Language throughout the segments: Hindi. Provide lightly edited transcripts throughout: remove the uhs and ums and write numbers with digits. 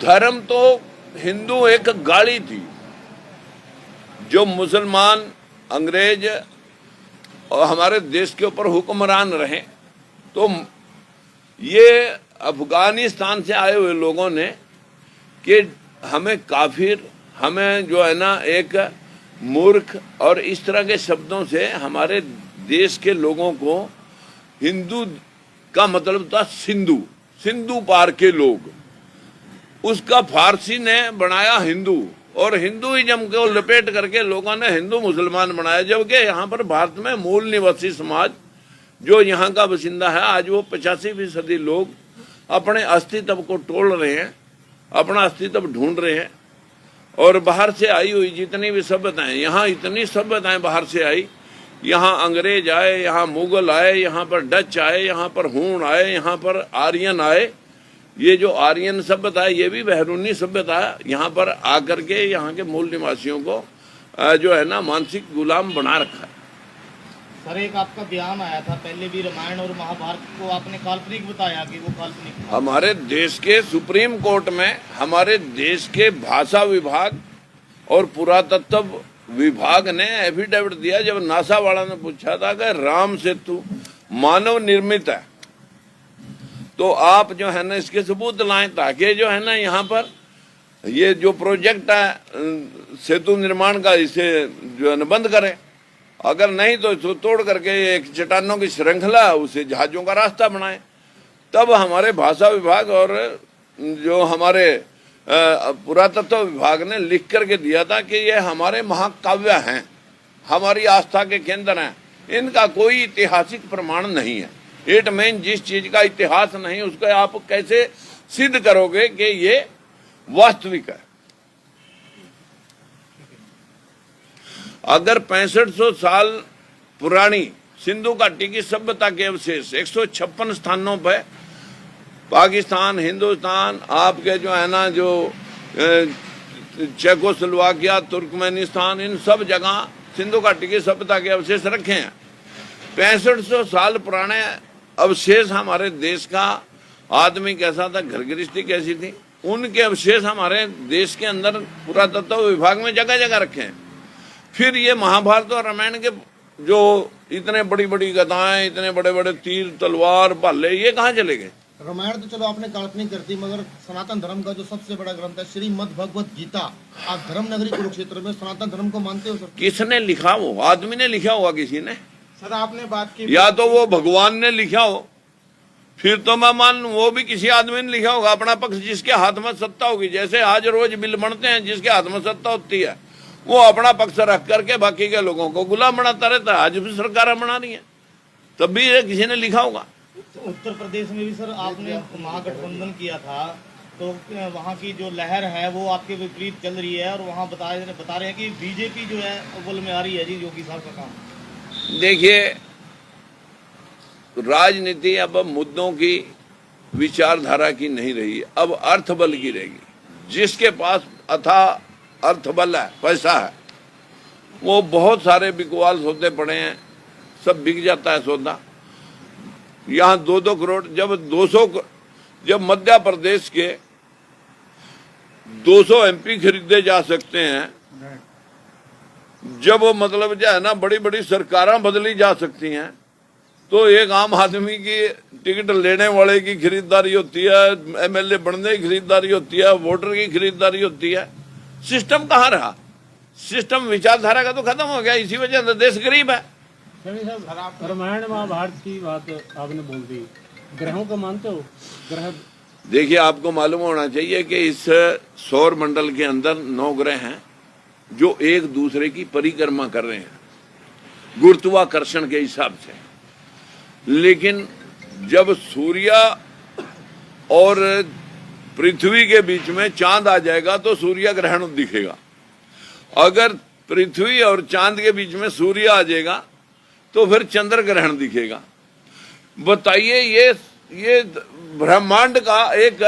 धर्म तो हिंदू एक गाड़ी थी जो मुसलमान अंग्रेज और हमारे देश के ऊपर हुक्मरान रहे। तो ये अफगानिस्तान से आए हुए लोगों ने कि हमें काफिर, हमें जो है ना एक मूर्ख और इस तरह के शब्दों से हमारे देश के लोगों को, हिंदू का मतलब था सिंधु, सिंधु पार के लोग, उसका फारसी ने बनाया हिंदू और हिंदुइज्म को लपेट करके लोगों ने हिंदू मुसलमान बनाया। जबकि यहाँ पर भारत में मूल निवासी समाज जो यहाँ का बासिंदा है, आज वो 85% लोग अपने अस्तित्व को टोल रहे हैं, अपना अस्तित्व ढूंढ रहे हैं। और बाहर से आई हुई जितनी भी सभ्यताएं, यहाँ इतनी सभ्यताएं बाहर से आई, यहाँ अंग्रेज आए, यहाँ मुगल आए, यहाँ पर डच आए, यहाँ पर हूण आए, यहाँ पर आर्यन आए। ये जो आर्यन सभ्यता है ये भी बहरूनी सभ्यता है। यहाँ पर आकर के यहाँ के मूल निवासियों को जो है ना मानसिक गुलाम बना रखा है। सर, एक आपका बयान आया था पहले भी, रामायण और महाभारत को आपने काल्पनिक बताया कि वो काल्पनिक। हमारे देश के सुप्रीम कोर्ट में हमारे देश के भाषा विभाग और पुरातत्व विभाग ने एफिडेविट दिया। जब नासा वाला ने पूछा था कि राम सेतु मानव निर्मित है तो आप जो है ना इसके सबूत लाएं, ताकि जो है ना यहाँ पर ये जो प्रोजेक्ट है सेतु निर्माण का, इसे जो है ना बंद करें। अगर नहीं तो इसको तोड़ करके एक चट्टानों की श्रृंखला, उसे जहाजों का रास्ता बनाएं। तब हमारे भाषा विभाग और जो हमारे पुरातत्व विभाग ने लिख करके दिया था कि ये हमारे महाकाव्य हैं, हमारी आस्था के केंद्र हैं, इनका कोई ऐतिहासिक प्रमाण नहीं है। इट मीन जिस चीज का इतिहास नहीं उसको आप कैसे सिद्ध करोगे कि ये वास्तविक है। अगर 6500 साल पुरानी सिंधु घाटी की सभ्यता के अवशेष 156 स्थानों पर, पाकिस्तान, हिंदुस्तान, आपके जो है ना जो चेकोस्लोवाकिया, तुर्कमेनिस्तान, इन सब जगह सिंधु घाटी की सभ्यता के अवशेष रखे हैं। 6500 साल पुराने अवशेष हमारे देश का आदमी कैसा था, घर गृहस्थी कैसी थी, उनके अवशेष हमारे देश के अंदर पुरातत्व विभाग में जगह जगह रखे हैं। फिर ये महाभारत और रामायण के जो इतने बड़ी बड़ी गदाएं, इतने बड़े बड़े तीर, तलवार, भाले, ये कहाँ चले गए? रामायण तो चलो आपने काल्पनिक कर दी, मगर सनातन धर्म का जो सबसे बड़ा ग्रंथ है श्रीमद् भगवत गीता, आप धर्म नगरी कुरुक्षेत्र में सनातन धर्म को मानते हो सर? किसने लिखा? वो आदमी ने लिखा होगा किसी ने। सर आपने बात की, या तो वो भगवान ने लिखा हो, फिर तो मैं मान लूं वो भी किसी आदमी ने लिखा होगा। अपना पक्ष जिसके हाथ में सत्ता होगी, जैसे आज रोज बिल बनते हैं, जिसके हाथ में सत्ता होती है वो अपना पक्ष रख करके बाकी के लोगों को गुलाम बनाता रहता है। आज भी सरकार बना रही है, तब भी किसी ने लिखा होगा। उत्तर प्रदेश में भी सर आपने महागठबंधन किया था, तो वहाँ की जो लहर है वो आपके विपरीत चल रही है और वहाँ बता रहे हैं कि बीजेपी जो है अव्वल में आ रही है जी योगी साहब का काम। देखिए, राजनीति अब मुद्दों की, विचारधारा की नहीं रही, अब अर्थबल की रहेगी। जिसके पास अथाह अर्थबल है, पैसा है, वो बहुत सारे बिकवाल सौदे पड़े हैं, सब बिक जाता है सौदा। यहाँ 2-2 करोड़, जब मध्य प्रदेश के 200 MP खरीदे जा सकते हैं, जब मतलब जो है ना बड़ी बड़ी सरकारें बदली जा सकती हैं, तो एक आम आदमी की टिकट लेने वाले की खरीदारी होती है, MLA बनने की खरीदारी होती है, वोटर की खरीदारी होती है। सिस्टम कहाँ रहा? सिस्टम विचारधारा का तो खत्म हो गया। इसी वजह से देश गरीब है। रामायण महाभारत की बात आपने बोल दी, ग्रहों को मानते हो? ग्रह, देखिए, आपको मालूम होना चाहिए कि इस सौर मंडल के अंदर 9 ग्रह हैं जो एक दूसरे की परिक्रमा कर रहे हैं गुरुत्वाकर्षण के हिसाब से। लेकिन जब सूर्य और पृथ्वी के बीच में चांद आ जाएगा तो सूर्य ग्रहण दिखेगा। अगर पृथ्वी और चांद के बीच में सूर्य आ जाएगा तो फिर चंद्र ग्रहण दिखेगा। बताइए, ये ब्रह्मांड का एक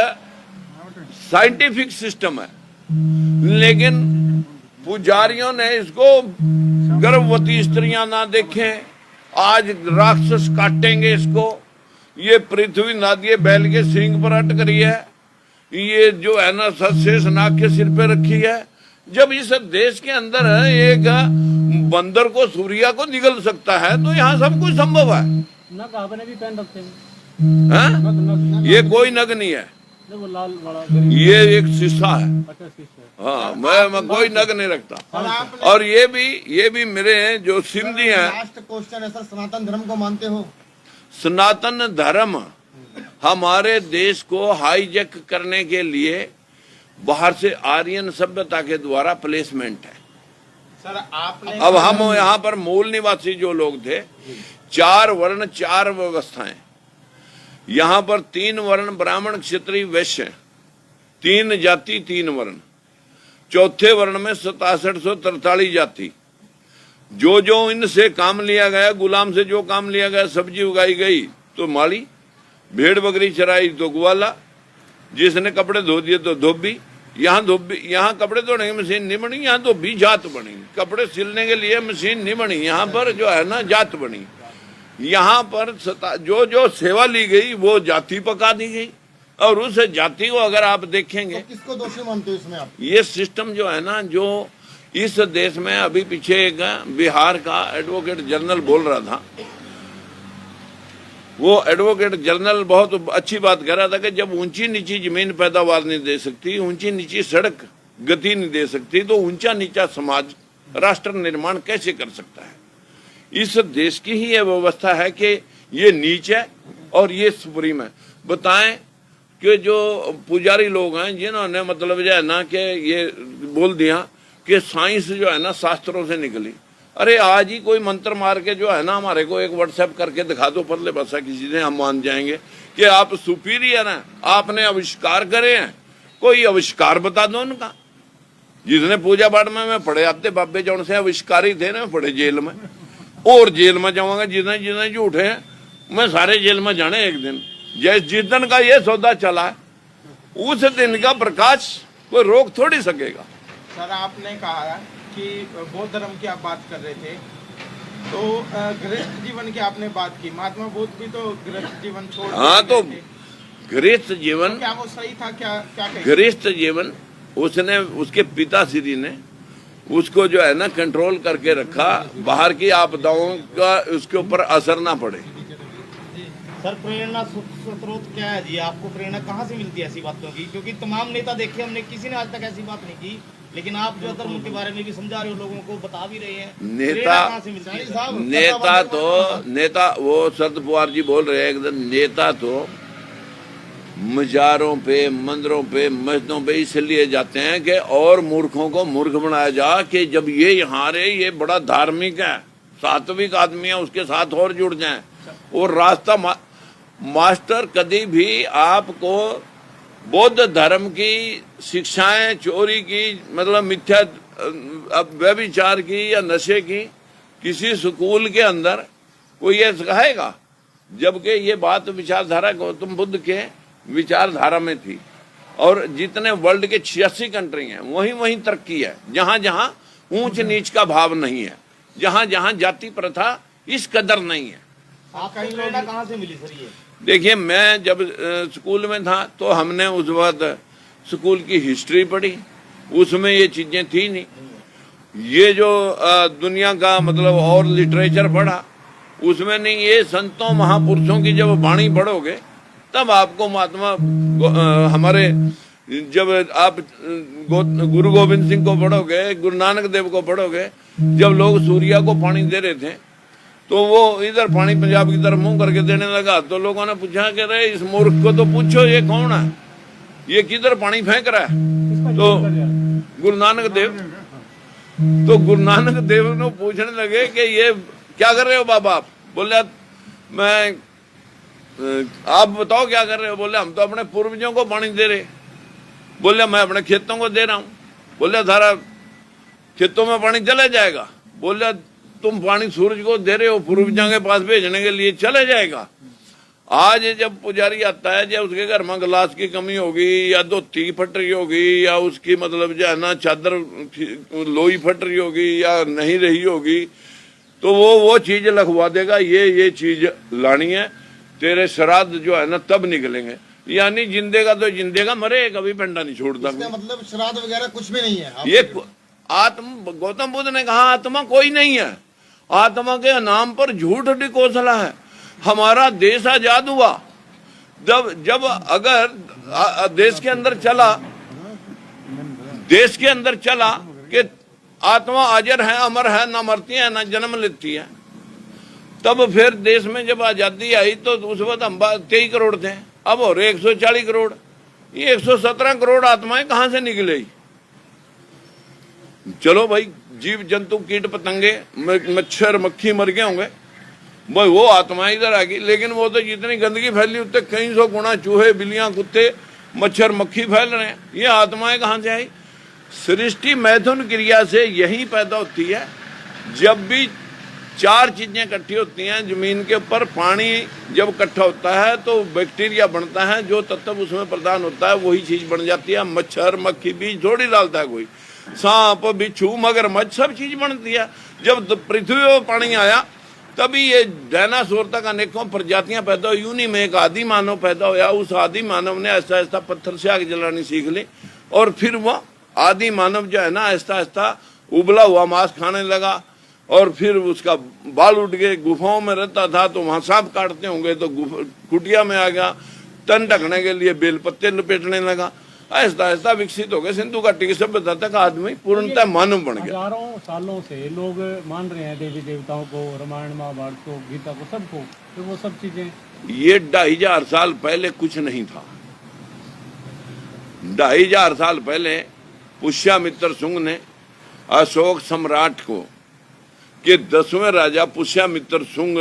साइंटिफिक सिस्टम है, लेकिन पुजारियों ने इसको गर्भवती स्त्रियां ना देखें, आज राक्षस काटेंगे इसको, ये पृथ्वी नादिये बैल के सींग पर अटक रही है, ये जो है ना शेष नाग के सिर पे रखी है। जब इस देश के अंदर एक बंदर को सूर्या को निगल सकता है तो यहाँ सब कुछ संभव है। नग आपने भी पहन रखे हैं। हाँ? नग नग ये कोई नग नहीं है, वो लाल बड़ा ये एक शीशा है। अच्छा शीशा। हाँ, मैं कोई नग नहीं रखता। सर आपने और ये भी मेरे जो सिंधी हैं। लास्ट क्वेश्चन है सर, सनातन धर्म को मानते हो? सनातन धर्म हमारे देश को हाईजैक करने के लिए बाहर से आर्यन सभ्यता के द्वारा प्लेसमेंट है। सर आपने अब हम यहाँ पर मूल निवासी जो लोग थे, 4 वर्ण 4 व्यवस्थाएं, यहाँ पर 3 वर्ण ब्राह्मण क्षत्रिय वैश्य, 3 जाति 3 वर्ण, चौथे वर्ण में 6743 जाति। जो जो इनसे काम लिया गया, गुलाम से जो काम लिया गया, सब्जी उगाई गई तो माली, भेड़ बकरी चराई तो ग्वाला, जिसने कपड़े धो दिए तो धोबी। यहाँ कपड़े धोने की मशीन नहीं बनी, यहाँ धोबी जात बनी। कपड़े सिलने के लिए मशीन नहीं बनी, यहाँ पर जो है ना जात बनी। यहाँ पर जो जो सेवा ली गई वो जाति पका दी गई। और उस जाति को अगर आप देखेंगे, तो किसको दोषी मानते हो इसमें आप? ये सिस्टम जो है ना, जो इस देश में अभी पीछे एक बिहार का एडवोकेट जनरल बोल रहा था, वो एडवोकेट जनरल बहुत अच्छी बात कह रहा था कि जब ऊंची नीची जमीन पैदावार नहीं दे सकती, ऊंची नीची सड़क गति नहीं दे सकती, तो ऊंचा नीचा समाज राष्ट्र निर्माण कैसे कर सकता है। इस देश की ही यह व्यवस्था है कि ये नीच है और ये सुप्रीम है। बताएं कि जो पुजारी लोग हैं जिन्होंने मतलब जो है ना कि ये बोल दिया कि साइंस जो है ना शास्त्रों से निकली। अरे आज ही कोई मंत्र मार के जो है ना हमारे को एक व्हाट्सएप करके दिखा दो परले भाषा किसी ने, हम मान जाएंगे कि आप सुपीरियर हैं, आपने आविष्कार करे हैं। कोई आविष्कार बता दो उनका। जिसने पूजा पाठ में पढ़े आते बाबे जौन से आविष्कारी थे ना, पढ़े जेल में, और जेल में जाऊंगा। जितने जितने झूठे हैं मैं सारे जेल में जाने एक दिन। जिस दिन का ये सौदा चला है उस दिन का प्रकाश कोई रोक थोड़ी सकेगा। सर आपने कहा कि बौद्ध धर्म की आप बात कर रहे थे, तो गृहस्थ जीवन की आपने बात की। महात्मा बुद्ध भी तो गृहस्थ जीवन छोड़ हाँ, तो गृहस्थ जीवन, तो क्या वो सही था? क्या कहें? गृहस्थ जीवन उसने, उसके पिताश्री ने उसको जो है ना कंट्रोल करके रखा, बाहर की आपदाओं का उसके ऊपर असर ना पड़े। सर प्रेरणा स्रोत क्या है जी? आपको प्रेरणा कहाँ से मिलती है ऐसी बातों की? क्योंकि तमाम नेता देखे हमने, किसी ने आज तक ऐसी बात नहीं की, लेकिन आप जो धर्म के बारे में भी समझा रहे हो, लोगों को बता भी रहे हैं। नेता कहाँ से मिलती है? नेता वो शरद पवार जी बोल रहे हैं एकदम, नेता तो मजारों पे, मंदिरों पे, मस्जिदों पे इसलिए जाते हैं कि और मूर्खों को मूर्ख बनाया जा कि जब ये यहाँ रहे, ये बड़ा धार्मिक है, सात्विक आदमी है, उसके साथ और जुड़ जाएं। और रास्ता मास्टर कभी भी आपको बौद्ध धर्म की शिक्षाएं, चोरी की मतलब मिथ्या व्यभिचार की या नशे की किसी स्कूल के अंदर कोई ये सिखाएगा? जबकि ये बात विचारधारा गौतम बुद्ध के विचारधारा में थी। और जितने वर्ल्ड के 86 कंट्री हैं वहीं वहीं तरक्की है, जहां जहां ऊंच नीच का भाव नहीं है, जहां जहां जाति प्रथा इस कदर नहीं है। आपको प्रेरणा कहाँ से मिली सर ये? देखिए, मैं जब स्कूल में था तो हमने उस वक्त स्कूल की हिस्ट्री पढ़ी, उसमें ये चीजें थी नहीं। ये जो दुनिया का मतलब और लिटरेचर पढ़ा, उसमें नहीं। ये संतों महापुरुषों की जब वाणी पढ़ोगे तब आपको महात्मा हमारे, जब आप गुरु गोविंद सिंह को पढ़ोगे, गुरु नानक देव को पढ़ोगे, जब लोग सूर्या को पानी दे रहे थे तो वो इधर पानी पंजाब की तरफ मुंह करके देने लगा, तो लोगों ने पूछा कि रे इस मूर्ख को तो पूछो ये कौन है, ये किधर पानी फेंक रहा है? तो गुरु नानक देव, तो गुरु नानक देव ने पूछने लगे कि ये क्या कर रहे हो बाबा आप? बोले मैं, आप बताओ क्या कर रहे हो? बोले हम तो अपने पूर्वजों को पानी दे रहे। बोले मैं अपने खेतों को दे रहा हूँ। बोले थारा खेतों में पानी चला जाएगा? बोले तुम पानी सूरज को दे रहे हो, पूर्वजों के पास भेजने के लिए चले जाएगा। आज जब पुजारी आता है, जब उसके घर में गिलास की कमी होगी या धोती फट रही होगी या उसकी मतलब जो है ना चादर लोई फट रही होगी या नहीं रही होगी, तो वो चीज लिखवा देगा, ये चीज लानी है, तेरे श्राद्ध जो है ना तब निकलेंगे। यानी जिंदेगा तो जिंदेगा, मरे कभी पंडा नहीं छोड़ता। इसका मतलब श्राद्ध वगैरह कुछ भी नहीं है। ये गौतम बुद्ध ने कहा आत्मा कोई नहीं है, आत्मा के नाम पर झूठ डिकोसला है। हमारा देश आजाद हुआ जब अगर देश के अंदर चला कि आत्मा अजर है, अमर है, ना मरती है ना जन्म लेती है, तब फिर देश में जब आजादी आई तो उस वक्त हम 23 करोड़ थे, अब हो रहे 140 करोड़। ये 117 करोड़ आत्माएं कहां से निकलेगी? चलो भाई, जीव जंतु कीट पतंगे मच्छर मक्खी मर गए होंगे भाई, वो आत्मा इधर आ गई। लेकिन वो तो जितनी गंदगी फैली उतने कई सौ गुना चूहे बिल्लियां कुत्ते मच्छर मक्खी फैल रहे हैं। ये आत्माएं कहां से आई? सृष्टि मैथुन क्रिया से यही पैदा होती है। जब भी 4 चीजें इकट्ठी होती हैं जमीन के ऊपर, पानी जब इकट्ठा होता है तो बैक्टीरिया बनता है, जो तत्व उसमें प्रदान होता है वही चीज बन जाती है। मच्छर मक्खी बीज थोड़ी डालता है कोई, सांप बिच्छू मगरमच्छ सब चीज बनती है। जब पृथ्वी पर पानी आया तभी ये डायनासोर तक अनेकों प्रजातियां पैदा हुई। यूनी में एक आदि मानव पैदा हुआ। उस आदि मानव ने ऐसा ऐसा पत्थर से आग जलानी सीख ली, और फिर वह आदि मानव जो है ना ऐसा ऐसा उबला हुआ मांस खाने लगा, और फिर उसका बाल उठ गए। गुफाओं में रहता था तो वहां सांप काटते होंगे तो कुटिया में आ गया, तन ढकने के लिए बेल पत्ते लपेटने लगा। ऐसा ऐसा विकसित हो गए। सिंधु घाटी की सभ्यता तक आदमी पूर्णतः मानव बन गया। हजारों सालों से लोग मान रहे हैं देवी देवताओं को, रामायण महाभारत को, गीता को, सबको, तो वो सब चीजें। ये 2500 साल पहले कुछ नहीं था। 2500 साल पहले पुष्यमित्र शुंग ने अशोक सम्राट को कि 10वें राजा पुष्यमित्र शुंग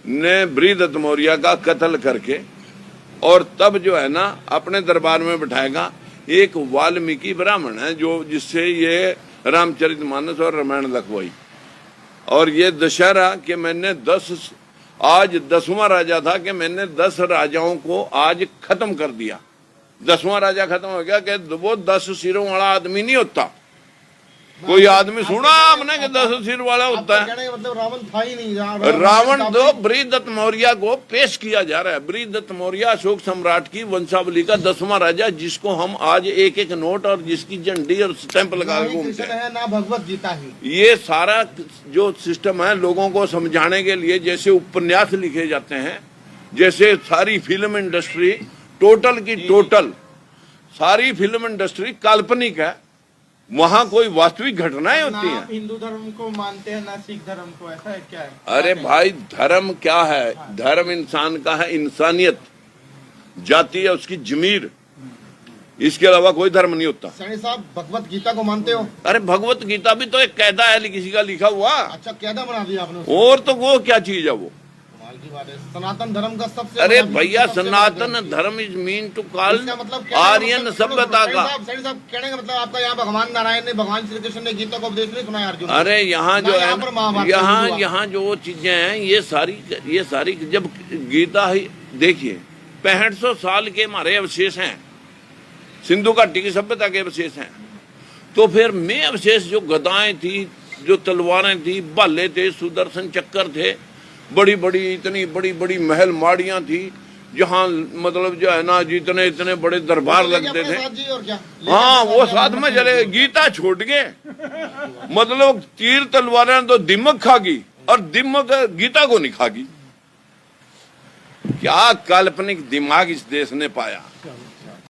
ने बृहदत्त मौर्य का कत्ल करके, और तब जो है ना अपने दरबार में बैठाएगा एक वाल्मीकि ब्राह्मण है जो जिससे ये रामचरितमानस और रामायण लिखवाई। और ये दशहरा कि मैंने आज 10वां राजा था कि मैंने 10 राजाओं को आज खत्म कर दिया। 10वां राजा खत्म हो गया कि वो 10 सिरों वाला आदमी नहीं होता। कोई आदमी सुना आपने कि 10 सिर वाला होता है? मतलब रावण था ही नहीं। रावण तो बृहदत्त मौर्य को पेश किया जा रहा है। बृहदत्त मौर्य अशोक सम्राट की वंशावली का 10वां राजा, जिसको हम आज एक एक नोट और जिसकी झंडी और स्टैंप लगा के घूमते हैं। ना भगवत गीता ही। ये सारा जो सिस्टम है लोगों को समझाने के लिए, जैसे उपन्यास लिखे जाते हैं, जैसे सारी फिल्म इंडस्ट्री टोटल की टोटल सारी फिल्म इंडस्ट्री काल्पनिक है, वहाँ कोई वास्तविक घटनाएं होती हैं। हिंदू धर्म को मानते हैं ना सिख धर्म को, ऐसा है क्या है? अरे भाई, धर्म क्या है? धर्म इंसान का है, इंसानियत, जाति है उसकी जमीर, इसके अलावा कोई धर्म नहीं होता। सैनी साहब, भगवत गीता को मानते हो? अरे भगवत गीता भी तो एक कायदा है किसी का लिखा हुआ। अच्छा, कायदा बना दिया आपने? और तो वो क्या चीज है वो? की बात है। सनातन धर्म का सबसे अरे भैया, Sanatan Dharma is mean to call Aryan सभ्यता का। सैनी साहब, कहने का मतलब आपका यहाँ भगवान नारायण ने, भगवान श्री कृष्ण ने गीता को उपदेश नहीं सुनाया अर्जुन? अरे यहाँ जो है, यहाँ जो चीजें हैं ये सारी जब गीता ही देखिए 6500 साल के हमारे अवशेष हैं, सिंधु घाटी की सभ्यता के अवशेष हैं। तो फिर में अवशेष जो गदाएं थी, जो तलवारें थी, भाले थे, सुदर्शन चक्कर थे, बड़ी बड़ी इतनी बड़ी बड़ी महल माड़ियां थी, जहाँ मतलब जो है ना जितने इतने बड़े दरबार लगते थे। हाँ, वो साथ में चले। गीता छूट गए मतलब तीर तलवारें तो दिमक खागी और दिमक गीता को नहीं खागी। क्या काल्पनिक दिमाग इस देश ने पाया।